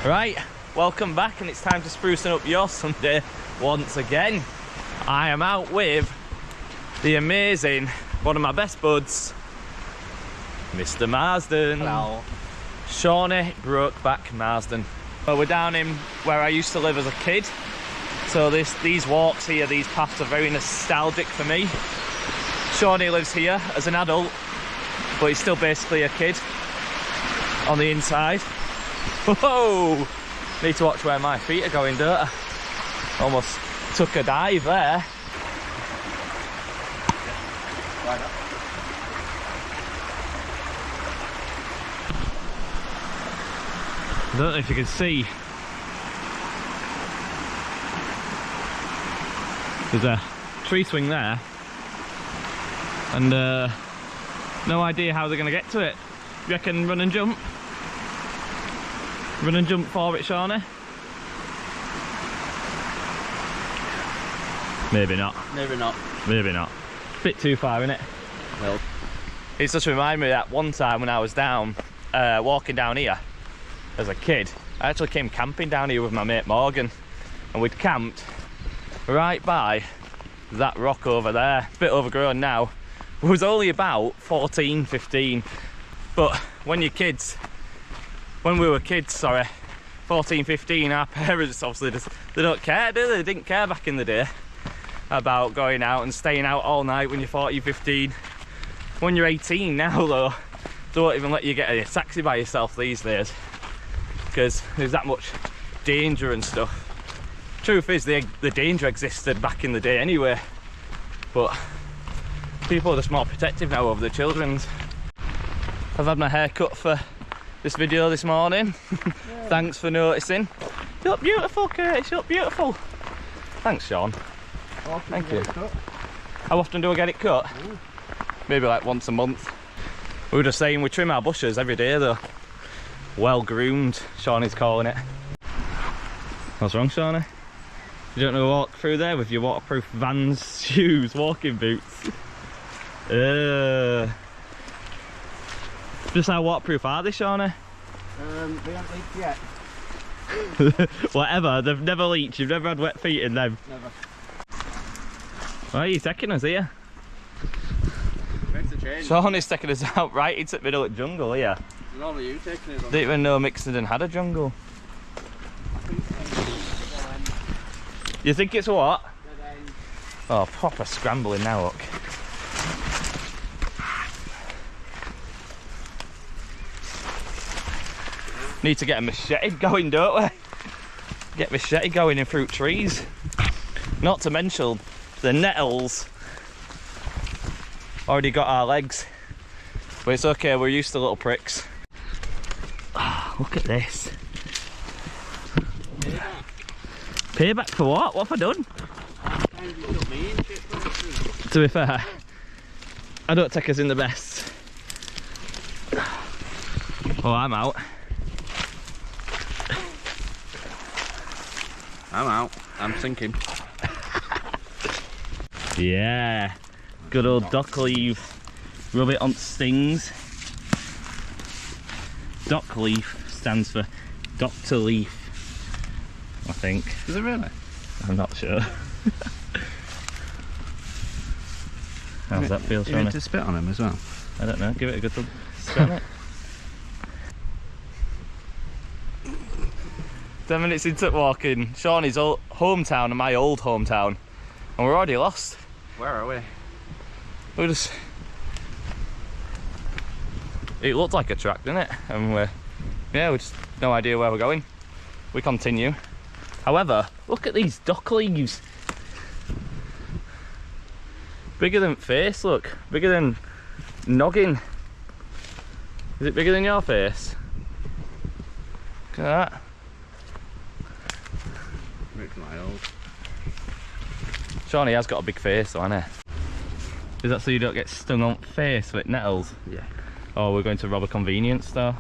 Right, welcome back, and it's time to sprucing up your Sunday once again. I am out with the amazing, one of my best buds, Mr. Marsden. Hello. Shaunie brokeback Marsden. Well, we're down in where I used to live as a kid, so these walks here, these paths are very nostalgic for me. Shaunie lives here as an adult, but he's still basically a kid on the inside. Whoa! Need to watch where my feet are going, don't I? Almost took a dive there. I don't know if you can see. There's a tree swing there, and no idea how they're going to get to it. You reckon run and jump? Run and jump for it, Shaunie? Maybe not. Maybe not. Maybe not. Bit too far, innit? No. It's just reminded me that one time when I was down, walking down here as a kid, I actually came camping down here with my mate Morgan, and we'd camped right by that rock over there. Bit overgrown now. It was only about 14, 15, but when we were kids, sorry, 14, 15, our parents obviously they don't care, do they? They didn't care back in the day about going out and staying out all night when you're 14, 15. When you're 18 now though, they won't even let you get a taxi by yourself these days, because there's that much danger and stuff. Truth is, the danger existed back in the day anyway, but people are just more protective now over their children's. I've had my hair cut for this video this morning. Yeah. Thanks for noticing. You look beautiful, Curtis, you look beautiful. Thanks, Sean. Thank you. How often do I get it cut? Ooh. Maybe like once a month. We were just saying we trim our bushes every day though. Well groomed, Shaunie's calling it. What's wrong, Shaunie? You don't know to walk through there with your waterproof Vans shoes, walking boots? Just how waterproof are they, Shaunie? They haven't leaked yet. Whatever, they've never leaked, you've never had wet feet in them? Never. Why are you taking us here? Makes a change. Shaunie's taking us out right into the middle of the jungle here. Normally you taking us on. Didn't even know Mixon had a jungle. You think it's what? Oh, proper scrambling now, look. Need to get a machete going, don't we? Get machete going in fruit trees. Not to mention the nettles. Already got our legs. But it's okay, we're used to little pricks. Oh, look at this. Payback for what? What have I done? To be fair, I don't take us in the best. Oh, I'm out. I'm out. I'm sinking. Yeah. Good old dock leaf. Rub it on stings. Dock leaf stands for Dr. Leaf, I think. Is it really? I'm not sure. How's that feel, Shaunie? You need to spit on him as well? I don't know, give it a good spit on it. 10 minutes into walking Shaunie's old hometown and my old hometown, and we're already lost. Where are we? We're just... It looked like a track, didn't it? And we just no idea where we're going. We continue. However, look at these dock leaves. Bigger than face, look. Bigger than noggin. Is it bigger than your face? Look at that. It's my old. Shaunie has got a big face though, hasn't he? Is that so you don't get stung on face with nettles? Yeah. Oh, we're going to rob a convenience store.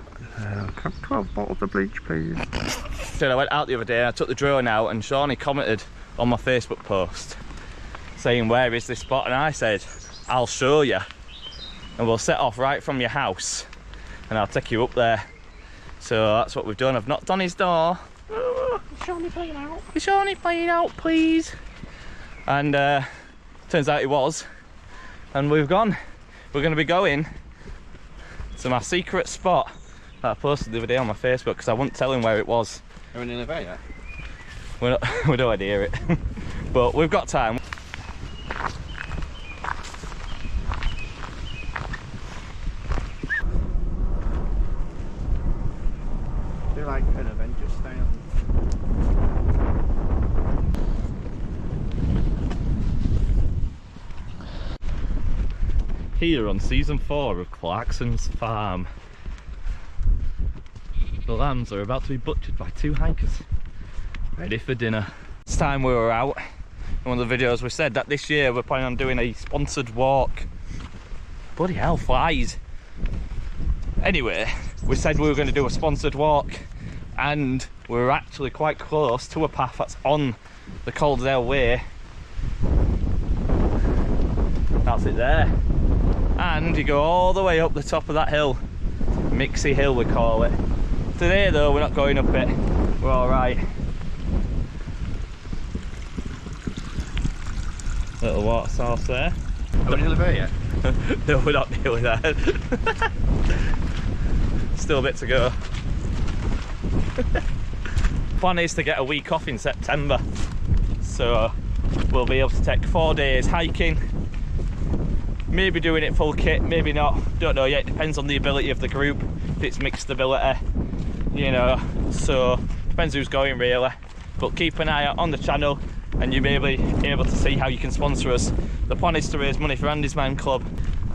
Can 12 bottles of bleach, please? I went out the other day and I took the drone out, and Shaunie commented on my Facebook post saying, where is this spot? And I said, I'll show you, and we'll set off right from your house and I'll take you up there. So that's what we've done. I've knocked on his door. Is Shaunie playing out? Is Shaunie playing out, please? And turns out he was. And we've gone. We're going to be going to my secret spot that I posted the other day on my Facebook because I wouldn't tell him where it was. Are we nearly there yet? We don't want to hear it. But we've got time. They're like an Avengers style. Here on season 4 of Clarkson's farm, the lambs are about to be butchered by 2 hikers, ready for dinner. This time we were out, in one of the videos we said that this year we're planning on doing a sponsored walk. Bloody hell, flies. Anyway, we said we were going to do a sponsored walk, and we were actually quite close to a path that's on the Calderdale Way. That's it there. And you go all the way up the top of that hill, Mixie Hill we call it. Today though we're not going up it, we're alright. Little water source there. Are we nearly there yet? No, we're not nearly there. Still a bit to go. Plan is to get a week off in September, so we'll be able to take 4 days hiking. Maybe doing it full kit, maybe not, don't know yet, depends on the ability of the group, if it's mixed ability, you know, so depends who's going really. But keep an eye out on the channel and you'll be able to see how you can sponsor us. The plan is to raise money for Andy's Man Club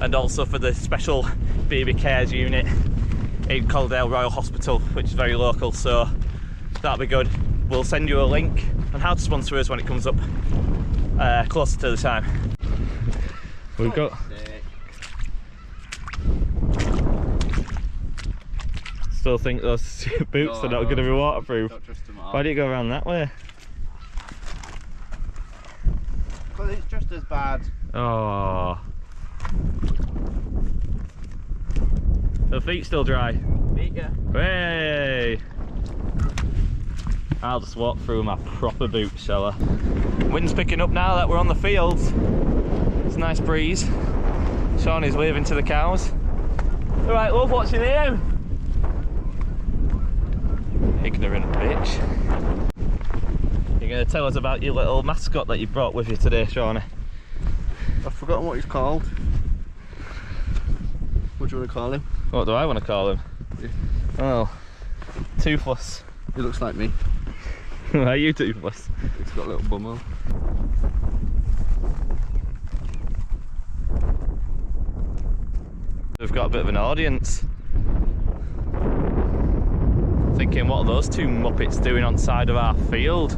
and also for the special baby cares unit in Calderdale Royal Hospital, which is very local, so that'll be good. We'll send you a link on how to sponsor us when it comes up closer to the time. We've got still think those boots are not going to be waterproof. Why do you go around that way? Because it's just as bad. Oh, the feet still dry. Feet, yeah. Hey, I'll just walk through my proper boots, shall I? Wind's picking up now that we're on the fields. It's a nice breeze. Shaunie's waving to the cows. Alright, love, what's your name? Ignorant bitch. You're going to tell us about your little mascot that you brought with you today, Shaunie? I've forgotten what he's called. What do you want to call him? What do I want to call him? Yeah. Oh, Toothless. He looks like me. Are you Toothless? He's got a little bumhole. We've got a bit of an audience. Thinking, what are those 2 muppets doing on the side of our field?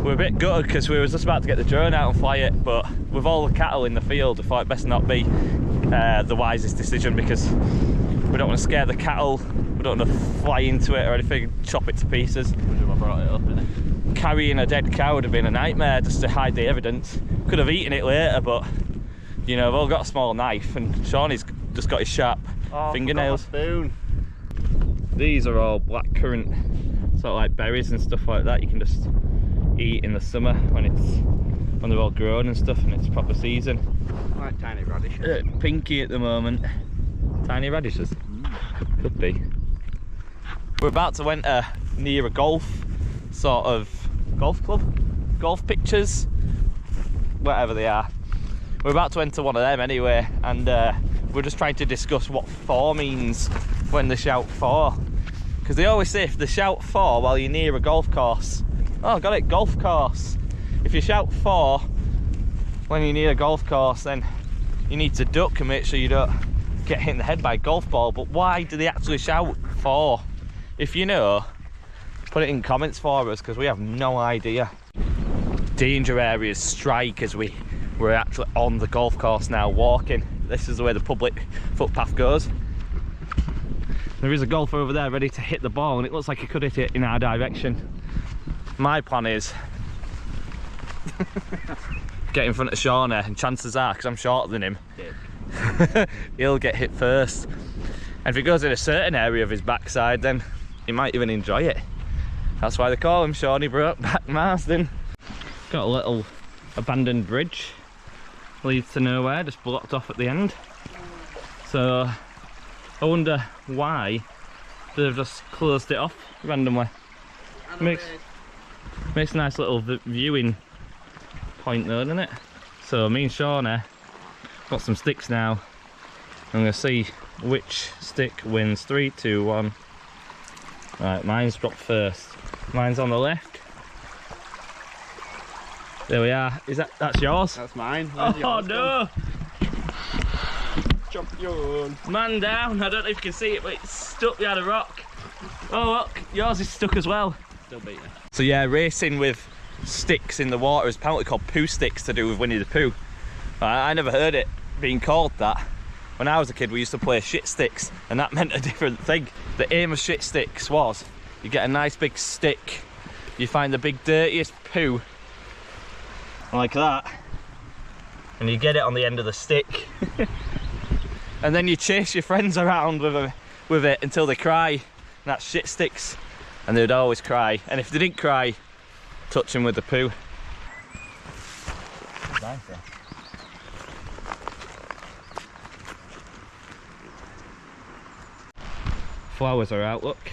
We're a bit gutted because we were just about to get the drone out and fly it, but with all the cattle in the field, we thought it best not be the wisest decision because we don't want to scare the cattle, we don't want to fly into it or anything, chop it to pieces. I brought it up, innit? Carrying a dead cow would have been a nightmare just to hide the evidence. Could have eaten it later, but you know, we've all got a small knife and Shaunie's just got his sharp fingernails. Spoon. These are all blackcurrant, sort of like berries and stuff like that. You can just eat in the summer when they're all grown and stuff and it's proper season. Like tiny radishes. Pinky at the moment. Tiny radishes? Could be. We're about to enter near a golf club? Golf pictures? Whatever they are. We're about to enter one of them anyway, and we're just trying to discuss what 4 means when they shout 4. Because they always say if they shout 4 while you're near a golf course. Oh, got it, golf course. If you shout 4 when you're near a golf course, then you need to duck and make sure you don't get hit in the head by a golf ball. But why do they actually shout 4? If you know, put it in comments for us, because we have no idea. Danger areas strike as we're actually on the golf course now, walking. This is the way the public footpath goes. There is a golfer over there ready to hit the ball and it looks like he could hit it in our direction. My plan is get in front of Shaunie, and chances are, because I'm shorter than him, he'll get hit first. And if he goes in a certain area of his backside, then he might even enjoy it. That's why they call him Shaunie Brokeback Marsden. Got a little abandoned bridge, leads to nowhere, just blocked off at the end. So I wonder why they've just closed it off randomly. Makes a nice little viewing point though, doesn't it? So me and Shaunie got some sticks now. I'm gonna see which stick wins. 3, 2, 1. Right, mine's dropped first. Mine's on the left. There we are. That's yours? That's mine. Oh yours no! Champion. Man down. I don't know if you can see it, but it's stuck behind a rock. Oh look, yours is stuck as well. Still beat you. So yeah, racing with sticks in the water is apparently called poo sticks, to do with Winnie the Pooh. I never heard it being called that. When I was a kid, we used to play shit sticks, and that meant a different thing. The aim of shit sticks was, you get a nice big stick, you find the big dirtiest poo, like that, and you get it on the end of the stick. And then you chase your friends around with it until they cry. And that's shit sticks. And they would always cry. And if they didn't cry, touch them with the poo. Nice, yeah. Flowers are out, look.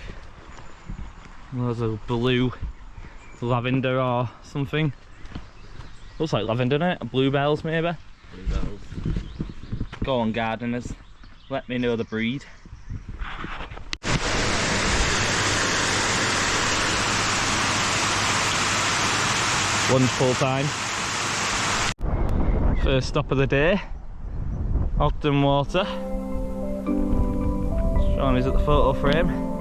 There's a blue lavender or something. Looks like lavender, doesn't it? Bluebells maybe? Bluebells. Go on, gardeners. Let me know the breed. Lunch full time. First stop of the day. Ogden water. Shaunie's at the photo frame.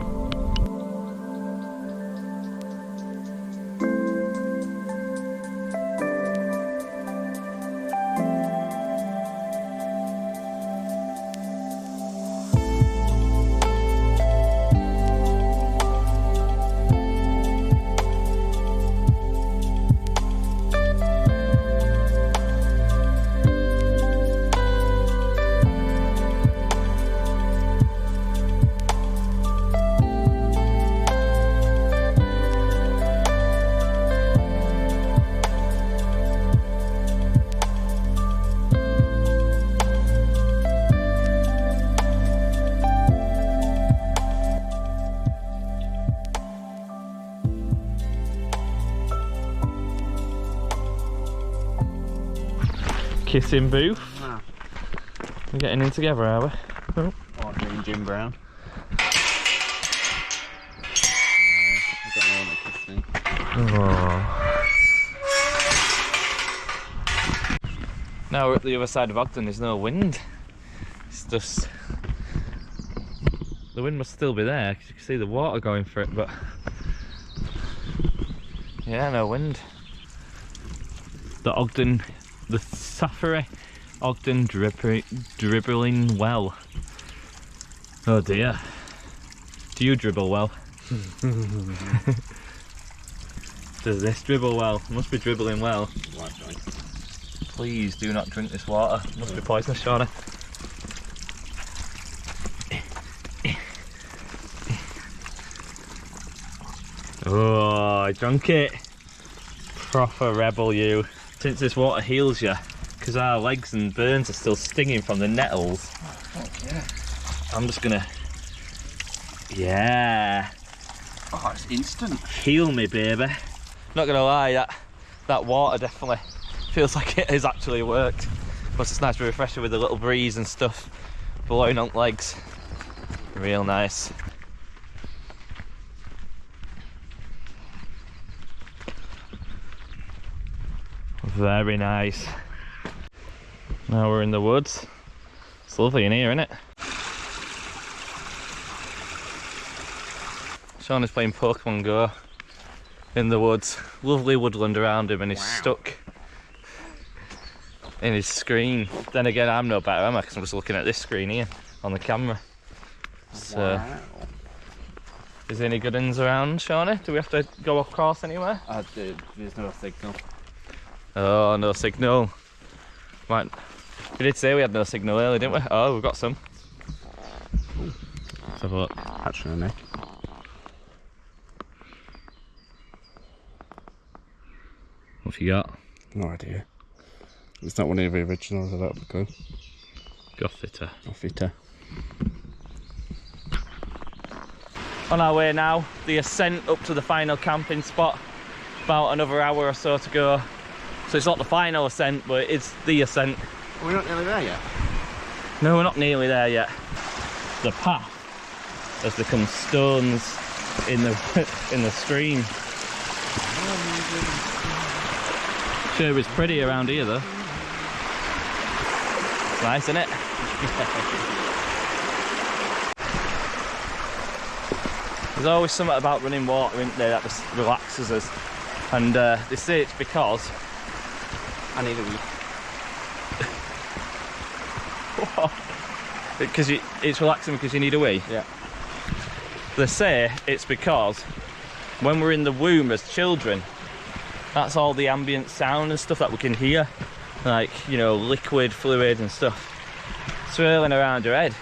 Kissing booth. Ah. We're getting in together, are we? Oh. Audrey and Jim Brown. I've got no one to kiss me. Oh. Now we're at the other side of Ogden, there's no wind. It's just... the wind must still be there because you can see the water going for it, but... yeah, no wind. The Ogden... the Safari Ogden dribbling well. Oh dear. Do you dribble well? Does this dribble well? Must be dribbling well. Please do not drink this water. Must be poisonous, Shaunie. Oh, I drunk it. Proper rebel, you. Since this water heals you, because our legs and burns are still stinging from the nettles. Oh, fuck yeah. I'm just gonna... yeah. Oh, it's instant. Heal me, baby. Not gonna lie, that water definitely feels like it has actually worked. Plus it's nice to refresh it with a little breeze and stuff blowing on legs. Real nice. Very nice. Now we're in the woods. It's lovely in here, isn't it? Shaunie's playing Pokemon Go in the woods. Lovely woodland around him, and he's stuck in his screen. Then again, I'm no better, am I? Because I'm just looking at this screen here on the camera. So, is there any good ones around, Shaunie? Do we have to go off course anywhere? There's no signal. Oh, no signal. Right. We did say we had no signal earlier, didn't we? Oh, we've got some. Let's have a look. Actually, Nick. What have you got? No idea. It's not one of the originals, I don't have a clue. Gothita. Gothita. On our way now, the ascent up to the final camping spot. About another hour or so to go. So it's not the final ascent, but it is the ascent. Are we not nearly there yet? No, we're not nearly there yet. The path has become stones in the stream. Sure is pretty around here though. It's nice, isn't it? There's always something about running water, isn't there, that just relaxes us. And they say it's because I need a wee. Because it's relaxing because you need a wee? Yeah. They say it's because when we're in the womb as children, that's all the ambient sound and stuff that we can hear. Like, you know, liquid, fluid and stuff swirling around your head.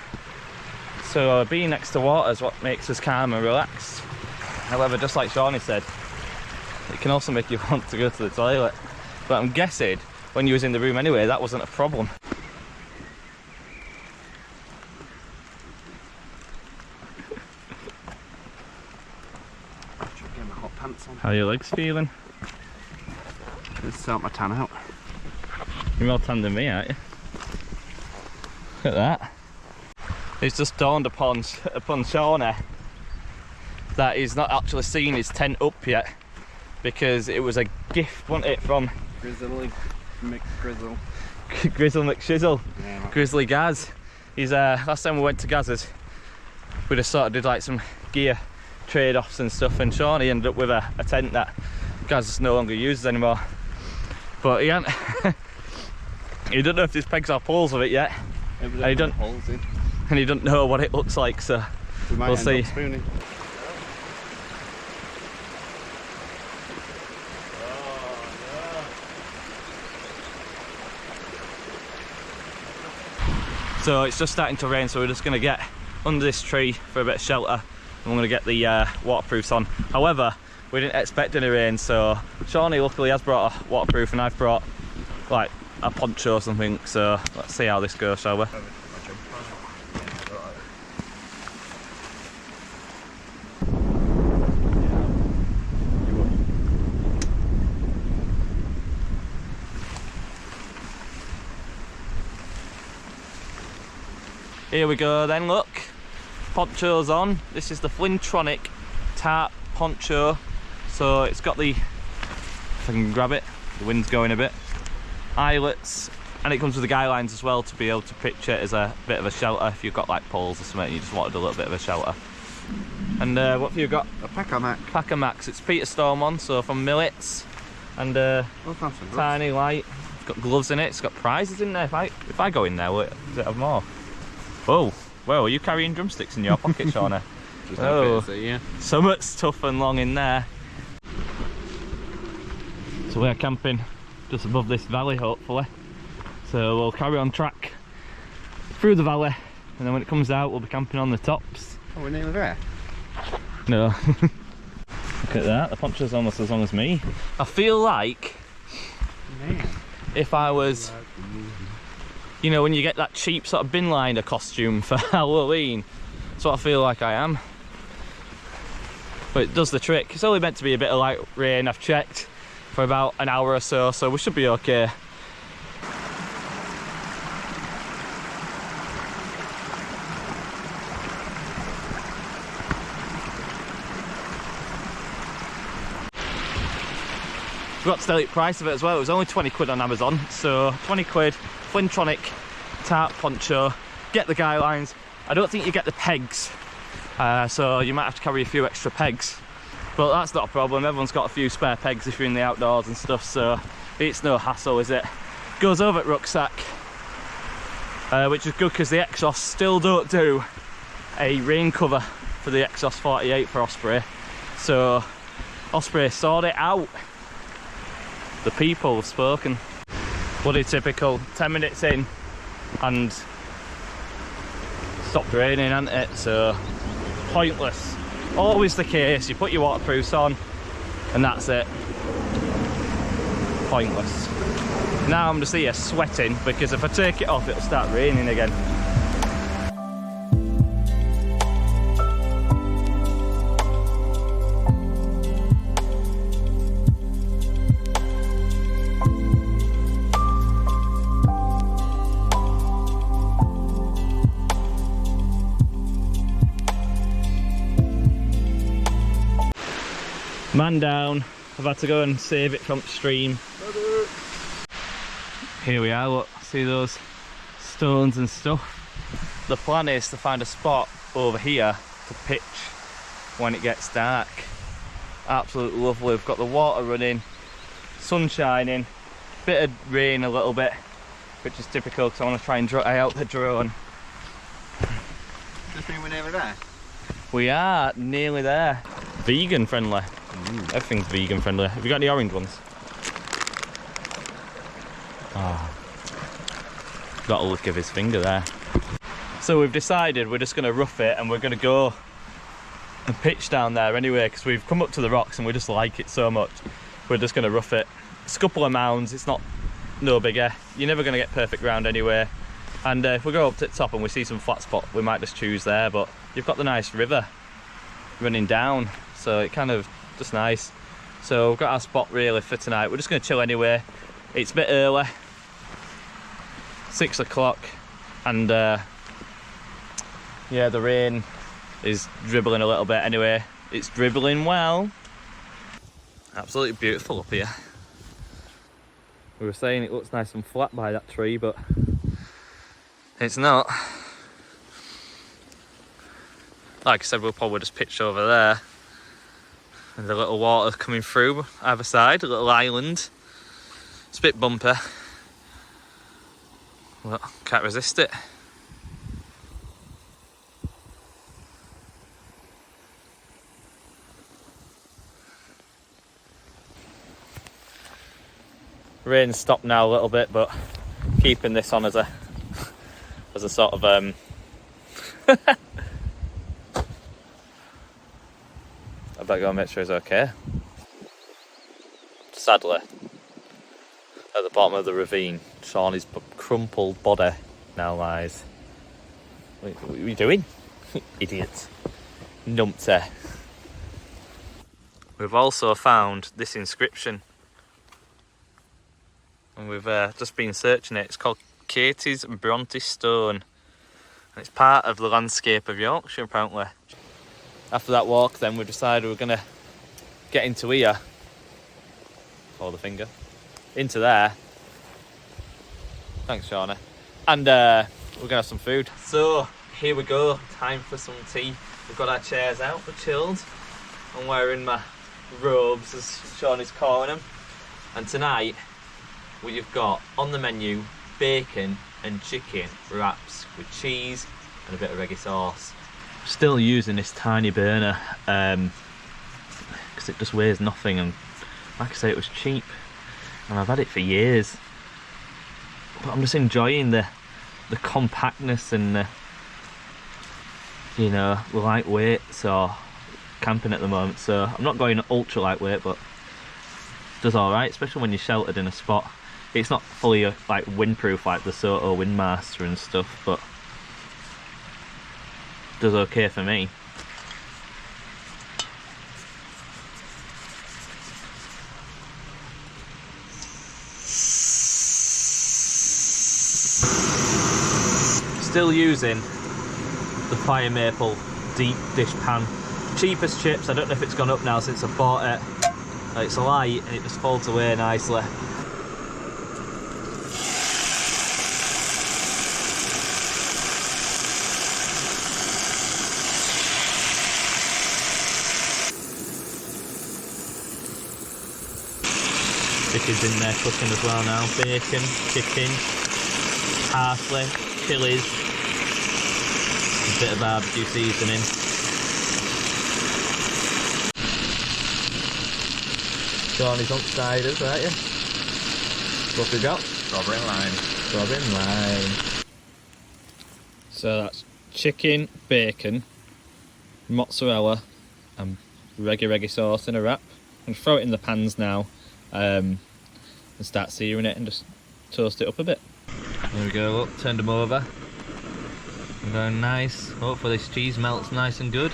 So being next to water is what makes us calm and relaxed. However, just like Shaunie said, it can also make you want to go to the toilet. But I'm guessing when you was in the room anyway, that wasn't a problem. Get my hot pants on. How are your legs feeling? Let's sort my tan out. You're more tan than me, aren't you? Look at that. It's just dawned upon Shaunie that he's not actually seen his tent up yet, because it was a gift, wasn't it, from Grizzly McGrizzle. Grizzle McShizzle. Yeah, Grizzly Gaz. He's last time we went to Gaz's, we just sort of did like some gear trade-offs and stuff, and Shaunie ended up with a tent that Gaz no longer uses anymore. But he ain't he don't know if there's pegs or poles of it yet. And he don't holes in. And he doesn't know what it looks like, so We might we'll end see. up spooning. So it's just starting to rain, so we're just going to get under this tree for a bit of shelter, and we're going to get the waterproofs on. However, we didn't expect any rain, so Shaunie luckily has brought a waterproof and I've brought like a poncho or something, so let's see how this goes, shall we? Here we go then, look, poncho's on. This is the Flintronic tarp poncho, so it's got the, if I can grab it, the wind's going a bit, eyelets, and it comes with the guy lines as well to be able to pitch it as a bit of a shelter if you've got like poles or something and you just wanted a little bit of a shelter. And what have you got? A Packer Mac. Packer Max, it's Peter Storm on, so from Millets, and tiny light. It's got gloves in it, it's got prizes in there. If I go in there, does it have more? Oh, whoa, are you carrying drumsticks in your pocket, Shaunie? Oh, yeah. So much tough and long in there. So we're camping just above this valley, hopefully. So we'll carry on track through the valley, and then when it comes out, we'll be camping on the tops. Oh, we're nearly there? No. Look at that, the poncho's almost as long as me. I feel like Man. if I was, you know, when you get that cheap sort of bin liner costume for Halloween, that's what I feel like I am. But it does the trick. It's only meant to be a bit of light rain, I've checked, for about an hour or so, so we should be okay. Forgot to tell you the price of it as well. It was only 20 quid on Amazon, so 20 quid, Flintronic tarp poncho. Get the guy lines. I don't think you get the pegs, so you might have to carry a few extra pegs, but that's not a problem. Everyone's got a few spare pegs if you're in the outdoors and stuff, so it's no hassle, is it? Goes over at rucksack, which is good because the Exos still don't do a rain cover for the Exos 48 for Osprey, so Osprey sort it out. The people have spoken. Bloody typical, 10 minutes in and stopped raining, hasn't it? So pointless. Always the case, you put your waterproofs on and that's it. Pointless. Now I'm just here sweating because if I take it off it'll start raining again. Man down, I've had to go and save it from stream. Here we are, look, see those stones and stuff. The plan is to find a spot over here to pitch when it gets dark. Absolutely lovely, we've got the water running, sun shining, bit of rain a little bit, which is typical because I want to try and dry out the drone. Does mean we're nearly there? We are nearly there. Vegan friendly. Everything's vegan friendly. Have you got any orange ones? Oh. Got a look of his finger there. So we've decided we're just going to rough it and we're going to go and pitch down there anyway because we've come up to the rocks and we just like it so much. We're just going to rough it. It's a couple of mounds, it's not no bigger. You're never going to get perfect ground anyway. And if we go up to the top and we see some flat spot, we might just choose there. But you've got the nice river running down, so it kind of just nice. So we've got our spot really for tonight. We're just going to chill anyway. It's a bit early, 6 o'clock, and yeah, the rain is dribbling a little bit anyway. It's dribbling well. Absolutely beautiful up here. We were saying it looks nice and flat by that tree, but it's not. Like I said, we'll probably just pitch over there. And the little water coming through either side, a little island. It's a bit bumpy. Well, can't resist it. Rain's stopped now a little bit, but keeping this on as a sort of I better go and make sure he's okay. Sadly, at the bottom of the ravine, Shaunie's crumpled body now lies. What are you doing? Idiot. Numpty. We've also found this inscription. And we've just been searching it. It's called Katie's Bronte Stone. And it's part of the landscape of Yorkshire, apparently. After that walk, then we decided we were going to get into here. Follow the finger. Into there. Thanks, Shaunie. And we're going to have some food. So, here we go. Time for some tea. We've got our chairs out, we're chilled. I'm wearing my robes, as Shaunie's calling them. And tonight, we've got on the menu bacon and chicken wraps with cheese and a bit of reggae sauce. Still using this tiny burner because it just weighs nothing, and like I say, it was cheap and I've had it for years, but I'm just enjoying the compactness and the, you know, lightweight. So camping at the moment, so I'm not going ultra lightweight, but it does alright, especially when you're sheltered in a spot. It's not fully like windproof like the Soto Windmaster and stuff, but does okay for me. Still using the Fire Maple deep dish pan. Cheapest chips, I don't know if it's gone up now since I bought it. It's light and it just folds away nicely. Chicken's in there cooking as well now. Bacon, chicken, parsley, chilies, a bit of barbecue seasoning. Shaunie's on ciders, aren't you? What have we got? Strawberry and lime. Strawberry and lime. So that's chicken, bacon, mozzarella and reggae sauce in a wrap. And throw it in the pans now and start searing it and just toast it up a bit. There we go, look, turned them over. Very nice. Hopefully this cheese melts nice and good.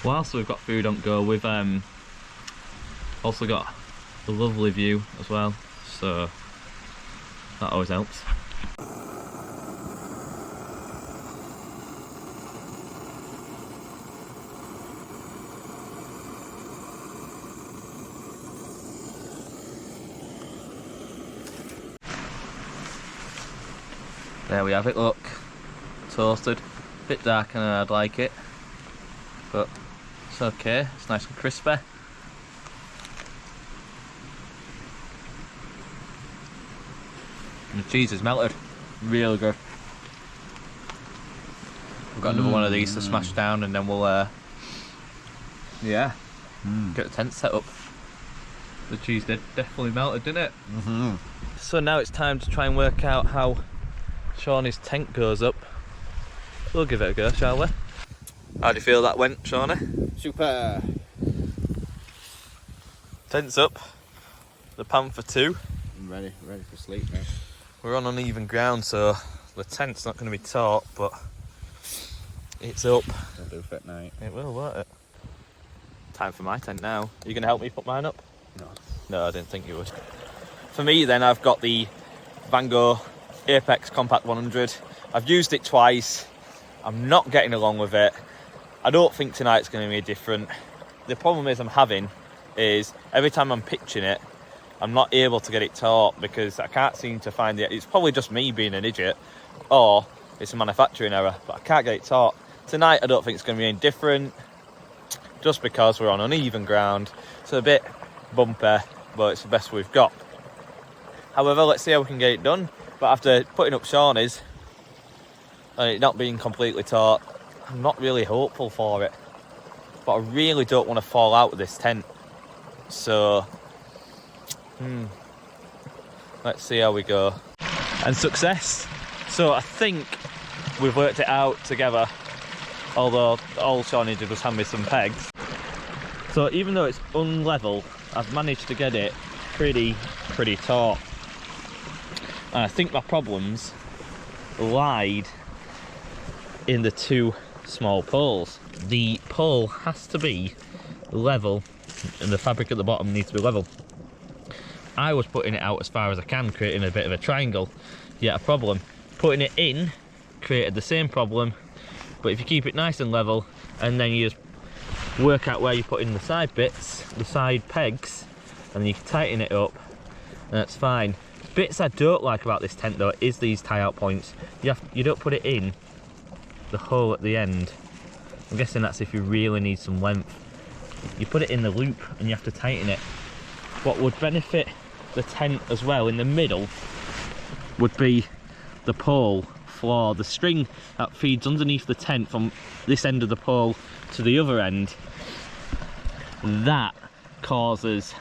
Whilst we've got food on go, we've also got a lovely view as well, so that always helps. There we have it, look, toasted, a bit darker than I'd like it, but it's okay, it's nice and crispy. And the cheese is melted, really good. We've got another one of these to smash down and then we'll, get the tent set up. The cheese definitely melted, didn't it? So now it's time to try and work out how Shaunie's tent goes up. We'll give it a go, shall we? How do you feel that went, Shaunie? Super. Tent's up. The pan for two. I'm ready for sleep now. We're on uneven ground, so the tent's not going to be taut, but it's up. It'll do fit night. It will, won't it? Time for my tent now. Are you going to help me put mine up? No. No, I didn't think you would. For me then, I've got the Vango Apex Compact 100. I've used it twice. I'm not getting along with it. I don't think tonight's going to be different. The problem I'm having is every time I'm pitching it, I'm not able to get it taut because I can't seem to find it. It's probably just me being an idiot, or it's a manufacturing error, but I can't get it taut. Tonight I don't think it's going to be any different, just because we're on uneven ground. It's a bit bumpy, but it's the best we've got. However, let's see how we can get it done. But after putting up Shaunie's and it not being completely taut, I'm not really hopeful for it. But I really don't want to fall out with this tent. So, let's see how we go. And success. So I think we've worked it out together. Although all Shaunie did was hand me some pegs. So even though it's unlevel, I've managed to get it pretty taut. And I think my problems lied in the two small poles. The pole has to be level and the fabric at the bottom needs to be level. I was putting it out as far as I can, creating a bit of a triangle, yet a problem. Putting it in created the same problem, but if you keep it nice and level and then you just work out where you put in the side bits, the side pegs, and you can tighten it up, and that's fine. Bits I don't like about this tent though is these tie out points. You don't put it in the hole at the end. I'm guessing that's if you really need some length. You put it in the loop and you have to tighten it. What would benefit the tent as well in the middle would be the pole floor, the string that feeds underneath the tent from this end of the pole to the other end. That causes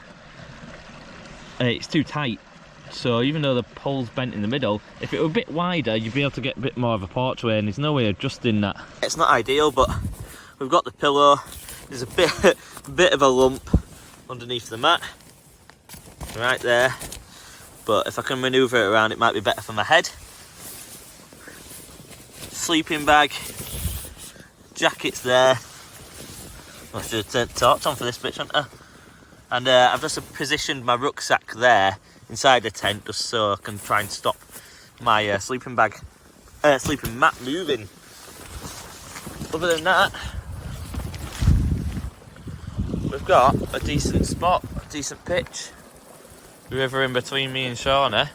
it's too tight. So even though the pole's bent in the middle, if it were a bit wider, you'd be able to get a bit more of a porchway, and there's no way of adjusting that. It's not ideal, but we've got the pillow. There's a bit of a lump underneath the mat, right there. But if I can manoeuvre it around, it might be better for my head. Sleeping bag, jacket's there. I should turn the torch on for this bit, shouldn't I? And I've just positioned my rucksack there inside the tent just so I can try and stop my sleeping mat moving. Other than that, we've got a decent spot, a decent pitch. The river in between me and Shaunie,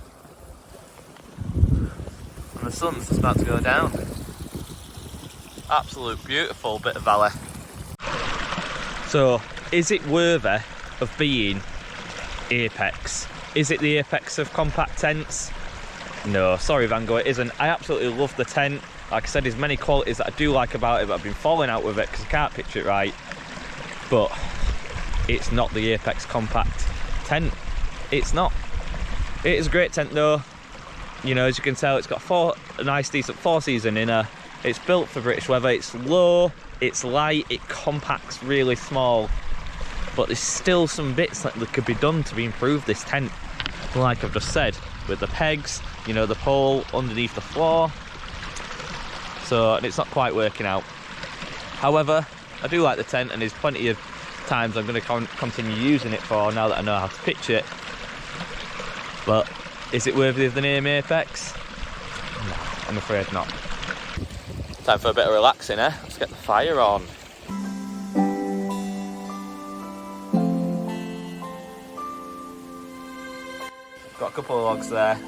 and the sun's just about to go down. Absolute beautiful bit of valley. So, is it worthy of being Apex? Is it the Apex of compact tents? No, sorry Vango, it isn't. I absolutely love the tent. Like I said, there's many qualities that I do like about it, but I've been falling out with it because I can't picture it right. But it's not the Apex compact tent. It's not. It is a great tent though. You know, as you can tell, it's got a nice decent 4-season inner. It's built for British weather. It's low, it's light, it compacts really small, but there's still some bits that could be done to improve this tent. Like I've just said, with the pegs, you know, the pole underneath the floor. So, and it's not quite working out. However, I do like the tent, and there's plenty of times I'm going to continue using it for now that I know how to pitch it. But is it worthy of the name Apex? No, I'm afraid not. Time for a bit of relaxing, eh? Let's get the fire on. Got a couple of logs there.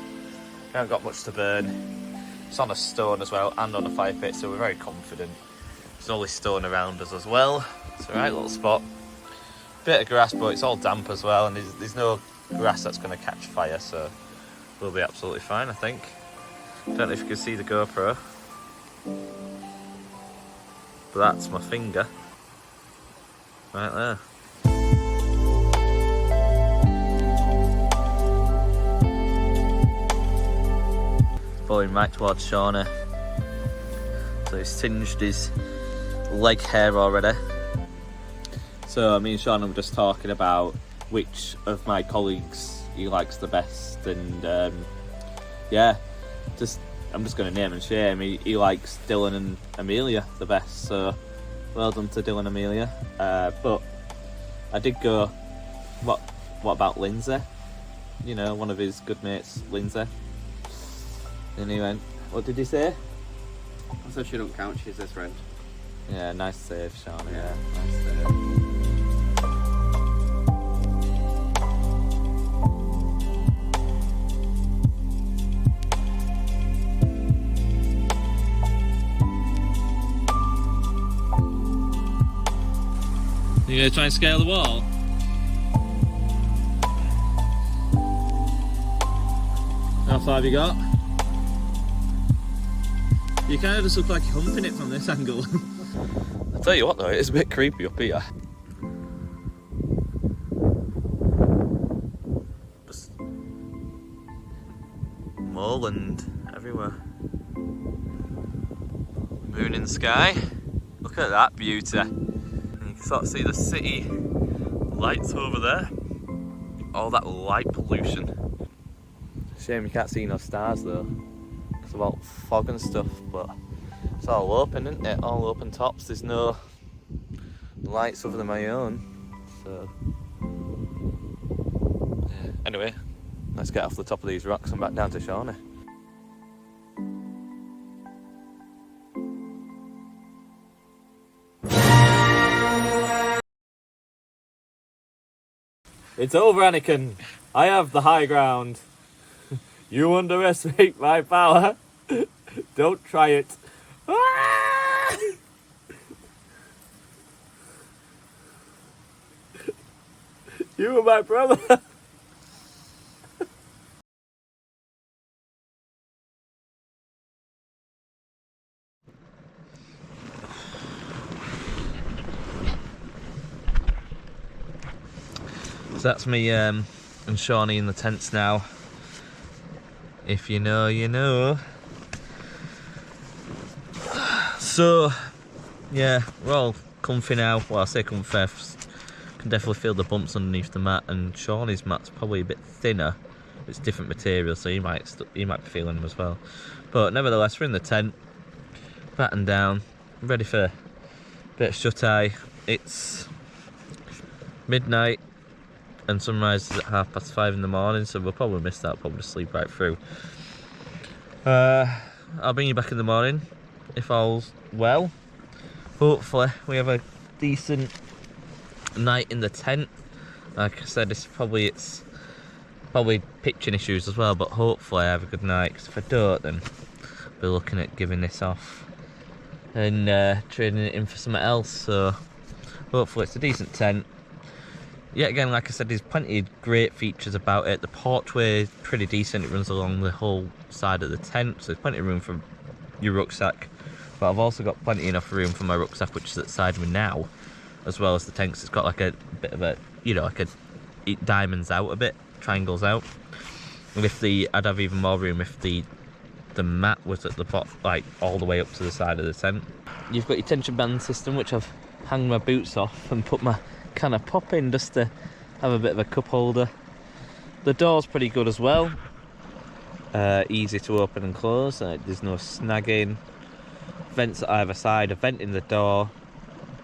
Haven't got much to burn. It's on a stone as well, and on a fire pit, so we're very confident. There's always stone around us as well. It's a right little spot. Bit of grass, but it's all damp as well, and there's no grass that's going to catch fire, so we'll be absolutely fine, I think. Don't know if you can see the GoPro, but that's my finger right there. Going right towards Shaunie. So he's singed his leg hair already. So me and Shaunie were just talking about which of my colleagues he likes the best, and yeah, I'm just going to name and shame. He likes Dylan and Amelia the best, so well done to Dylan and Amelia. But I did go, what about Lindsay? You know, one of his good mates, Lindsay. And he went, what did he say? I said she don't count, she's his friend. Yeah, nice save, Shaunie, yeah, nice save. You gonna try and scale the wall? How far have you got? You kind of just look like you're humping it from this angle. I'll tell you what though, it is a bit creepy up here. Just moorland everywhere. Moon in the sky. Look at that beauty. You can sort of see the city lights over there. All that light pollution. Shame you can't see no stars though. It's about fog and stuff, but it's all open, isn't it? All open tops. There's no lights other than my own. So yeah. Anyway, let's get off the top of these rocks and back down to Shaunie. It's over, Anakin. I have the high ground. You underestimate my power. Don't try it. Ah! You are my brother. So that's me and Shaunie in the tents now. If you know, you know. So, yeah, we're all comfy now. Well, I say comfy, I can definitely feel the bumps underneath the mat, and Shaunie's mat's probably a bit thinner. It's different material, so you might be feeling them as well. But nevertheless, we're in the tent, battened down, ready for a bit of shut-eye. It's midnight, and sunrise is at 5:30 in the morning, so we'll probably miss that, probably sleep right through. I'll bring you back in the morning, if all's well. Hopefully we have a decent night in the tent. Like I said, it's probably pitching issues as well, but hopefully I have a good night, because if I don't, then I'll be looking at giving this off and trading it in for something else. So hopefully it's a decent tent. Yet again, like I said, there's plenty of great features about it. The porchway is pretty decent. It runs along the whole side of the tent, so there's plenty of room for your rucksack. But I've also got plenty enough room for my rucksack, which is at the side of me now, as well as the tent. It's got like a bit of a, you know, like it diamonds out a bit, triangles out. And I'd have even more room if the the mat was at the bottom, like all the way up to the side of the tent. You've got your tension band system, which I've hung my boots off and put my can of pop in just to have a bit of a cup holder. The door's pretty good as well. Easy to open and close. There's no snagging. Vents at either side, a vent in the door,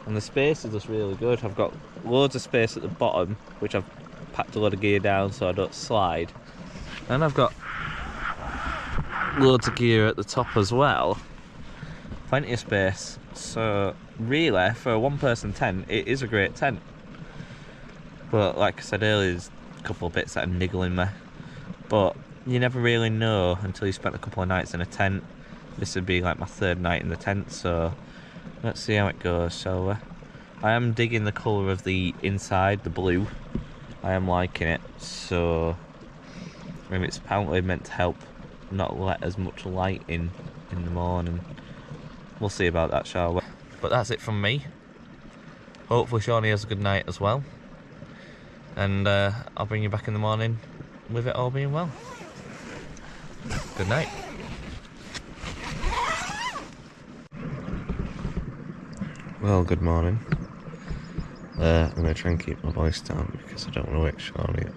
and the space is just really good. I've got loads of space at the bottom, which I've packed a load of gear down so I don't slide, and I've got loads of gear at the top as well. Plenty of space. So really, for a one-person tent, it is a great tent. But like I said earlier, there's a couple of bits that are niggling me. But you never really know until you spent a couple of nights in a tent. This would be like my third night in the tent, so let's see how it goes, shall we? I am digging the colour of the inside, the blue. I am liking it, so I mean, it's apparently meant to help not let as much light in the morning. We'll see about that, shall we? But that's it from me. Hopefully Shaunie has a good night as well. And I'll bring you back in the morning with it all being well. Good night. Well, good morning. I'm going to try and keep my voice down because I don't want to wake Shaunie up.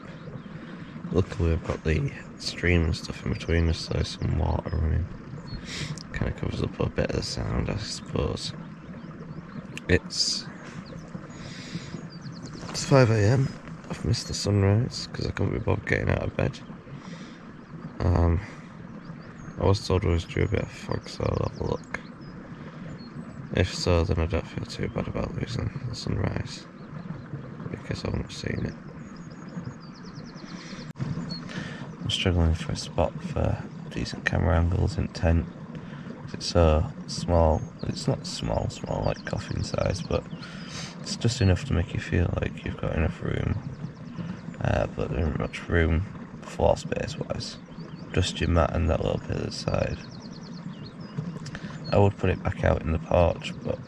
Luckily I've got the stream and stuff in between us, so there's some water running. Kind of covers up a bit of the sound, I suppose. It's 5 AM. I've missed the sunrise because I couldn't be bothered getting out of bed. I was told I was due a bit of fog, so I'll have a look. If so, then I don't feel too bad about losing the sunrise because I wouldn't have seen it. I'm struggling for a spot for decent camera angles in tent. It's so small. It's not small like coffin size, but it's just enough to make you feel like you've got enough room. But there isn't much room floor space wise. Just your mat and that little bit at the side. I would put it back out in the porch, but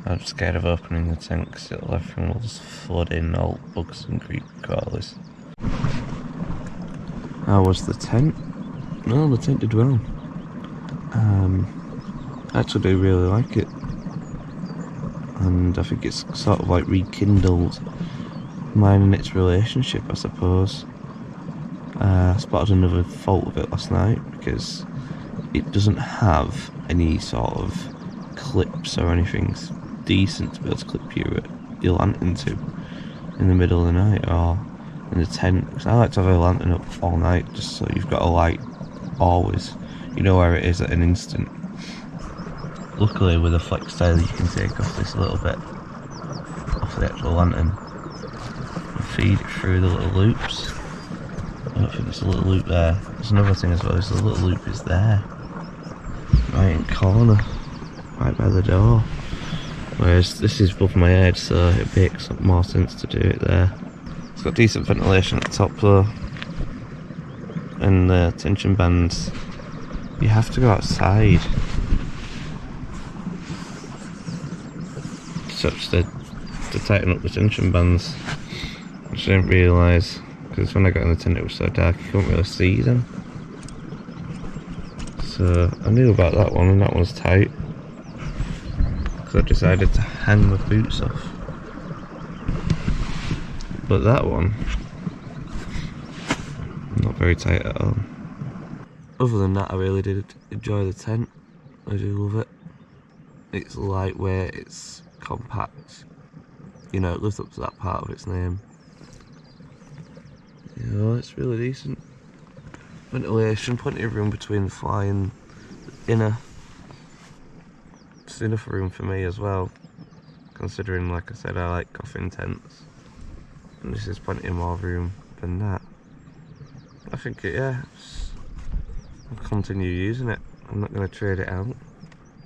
I'm scared of opening the tent because everything will just flood in, all bugs and creep crawlers. How was the tent? No, the tent did well. I actually do really like it, and I think it's sort of like rekindled mine and its relationship, I suppose. I spotted another fault with it last night because it doesn't have any sort of clips or anything decent to be able to clip your lantern to in the middle of the night or in the tent. Because I like to have a lantern up all night just so you've got a light always. You know where it is at an instant. Luckily with a flextail you can take off this little bit off the actual lantern and feed it through the little loops. I don't think there's a little loop there. There's another thing as well, there's a little loop is there. Right in the corner. Right by the door. Whereas this is above my head, so it makes more sense to do it there. It's got decent ventilation at the top though. And the tension bands, you have to go outside. Such to tighten up the tension bands, which I didn't realise. Because when I got in the tent it was so dark you couldn't really see them. So I knew about that one, and that one's tight. So I decided to hang my boots off. But that one, not very tight at all. Other than that, I really did enjoy the tent. I do love it. It's lightweight, it's compact. You know, it lives up to that part of its name. You know, it's really decent. Ventilation, plenty of room between the fly and the inner. It's enough room for me as well, considering, like I said, I like coffin tents. And this is plenty more room than that. I think yeah, I'll continue using it. I'm not going to trade it out.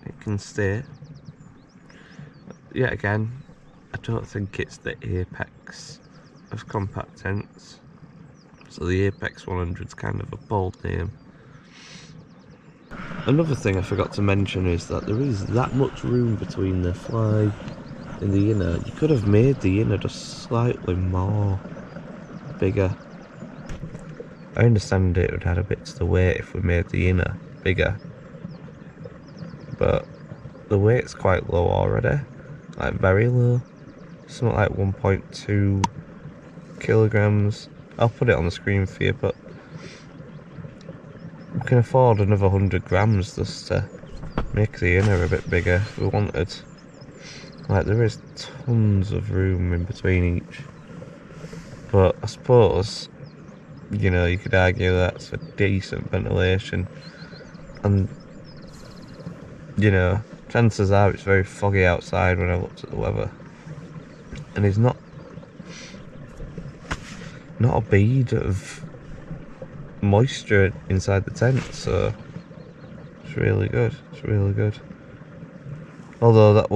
It can stay. Yet again, I don't think it's the apex of compact tents. So the Apex 100 is kind of a bold name. Another thing I forgot to mention is that there is that much room between the fly and the inner. You could have made the inner just slightly more bigger. I understand it would add a bit to the weight if we made the inner bigger, but the weight's quite low already, like very low, something like 1.2 kilograms. I'll put it on the screen for you, but we can afford another 100 grams just to make the inner a bit bigger if we wanted. Like, there is tons of room in between each, but I suppose, you know, you could argue that's for decent ventilation, and you know, chances are it's very foggy outside when I looked at the weather, and it's not a bead of moisture inside the tent, so it's really good. It's really good. Although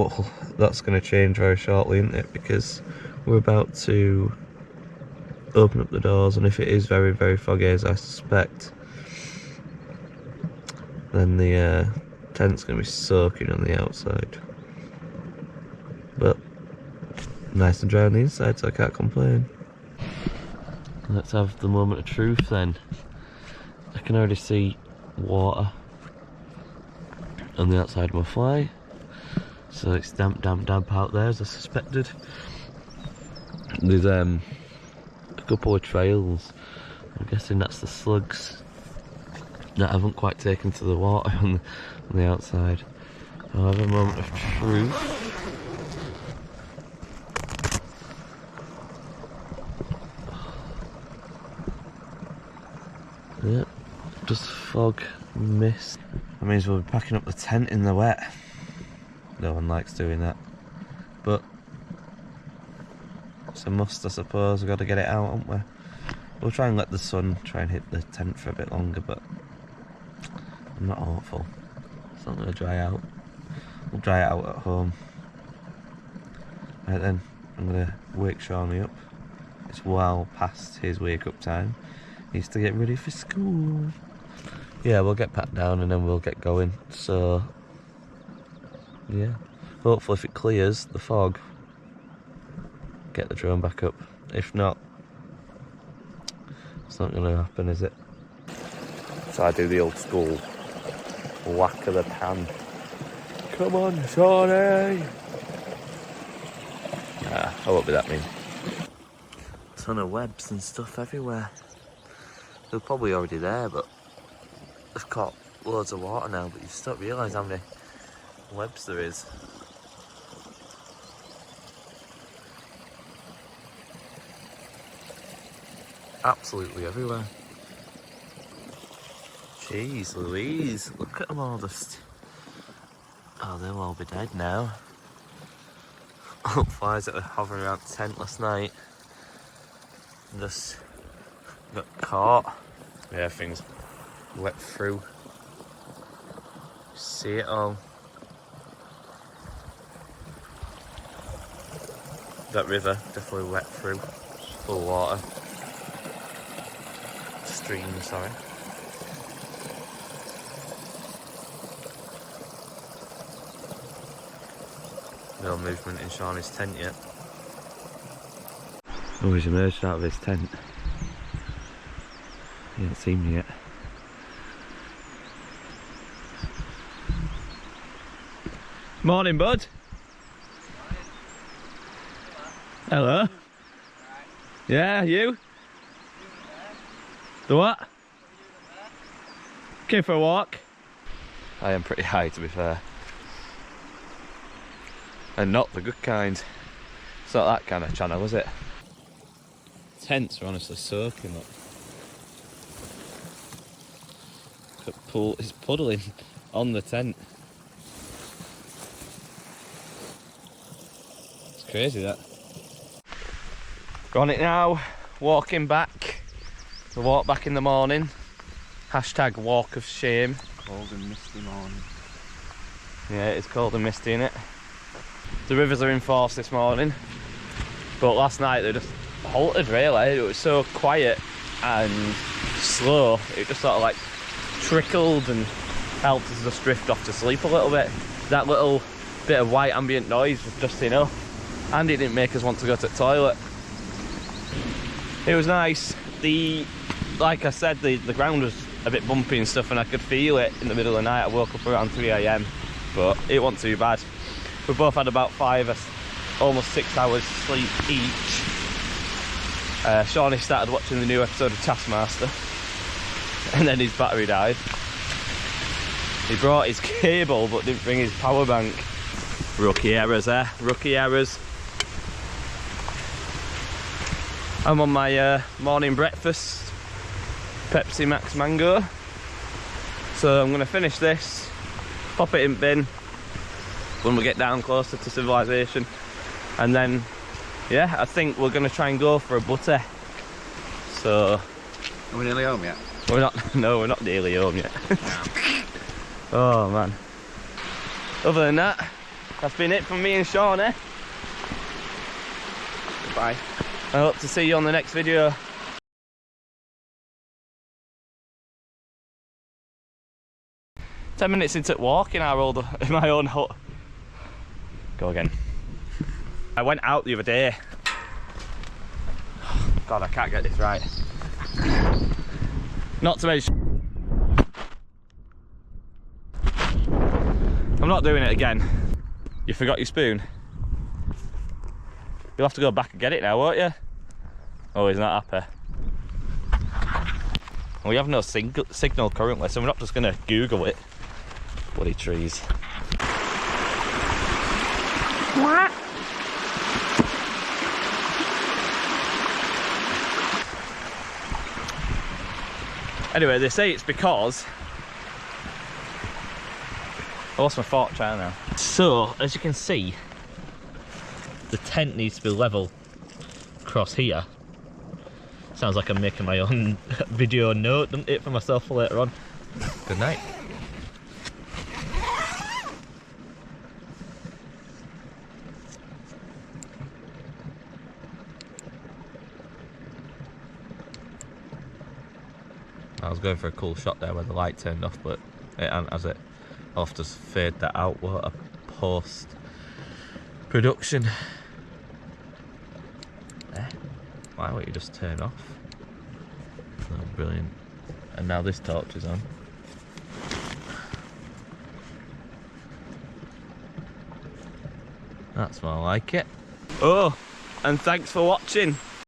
that's going to change very shortly, isn't it? Because we're about to open up the doors, and if it is very, very foggy, as I suspect, then the tent's going to be soaking on the outside. But nice and dry on the inside, so I can't complain. Let's have the moment of truth then. I can already see water on the outside of my fly, so it's damp out there, as I suspected. There's a couple of trails. I'm guessing that's the slugs that I haven't quite taken to the water on the outside. I'll have a moment of truth. Yep, just fog, mist. That means we'll be packing up the tent in the wet. No one likes doing that, but it's a must, I suppose. We've got to get it out, haven't we? We'll try and let the sun try and hit the tent for a bit longer, but I'm not hopeful. It's not going to dry out. We'll dry it out at home. Right then, I'm going to wake Shaunie up. It's well past his wake up time. He needs to get ready for school. Yeah, we'll get packed down and then we'll get going. So, yeah. Hopefully if it clears the fog, get the drone back up. If not, it's not going to happen, is it? So I do the old school whack of the pan. Come on, Shaunie! Nah, I won't be that mean. Ton of webs and stuff everywhere. They're probably already there, but they've caught loads of water now, but you just don't realise how many webs there is. Absolutely everywhere. Jeez Louise, look at them all just... Oh, they'll all be dead now. Flies that were hovering around the tent last night and just got caught. Yeah, things wet through. See it all. That river definitely wet through. It's full of water. Stream, sorry. No movement in Shaunie's tent yet. Oh, he's emerged out of his tent. He hasn't seen me yet. Morning, bud. Hello. Right. Yeah, you? The what? Came for a walk. I am pretty high, to be fair. And not the good kind. It's not that kind of channel, is it? Tents are honestly soaking up. Pool is puddling on the tent. It's crazy that. Go on it now, walking back. The walk back in the morning. Hashtag walk of shame. Cold and misty morning. Yeah, it's cold and misty, innit? The rivers are in force this morning, but last night they just halted really. It was so quiet and slow, it just sort of like trickled and helped us just drift off to sleep a little bit. That little bit of white ambient noise was just enough, and it didn't make us want to go to the toilet. It was nice. The like I said, the ground was a bit bumpy and stuff, and I could feel it in the middle of the night. I woke up around 3 AM, but it wasn't too bad. We both had about almost 6 hours sleep each. Shaunie started watching the new episode of Taskmaster, and then his battery died. He brought his cable but didn't bring his power bank. Rookie errors there, rookie errors. I'm on my morning breakfast, Pepsi Max Mango. So I'm gonna finish this, pop it in bin when we get down closer to civilization, and then yeah, I think we're gonna try and go for a butty. So Are we nearly home yet? we're not, no, we're not nearly home yet. Oh man. Other than that, that's been it from me and Shaunie. Goodbye. I hope to see you on the next video. "10 minutes into walking in my own hut." Go again. I went out the other day. God, I can't get this right. Not to mention, I'm not doing it again. You forgot your spoon. You'll have to go back and get it now, won't you? Oh, he's not happy. And we have no signal currently, so we're not just going to Google it. Bloody trees. What? Anyway, they say it's because I lost my fork trying now. So, as you can see, the tent needs to be level across here. Sounds like I'm making my own video note, doesn't it, for myself for later on. Good night. I was going for a cool shot there where the light turned off, but it hasn't, has it? I'll have to fade that out what a post production. Why won't you just turn off? Oh, brilliant. And now this torch is on. That's more like it. Oh, and thanks for watching.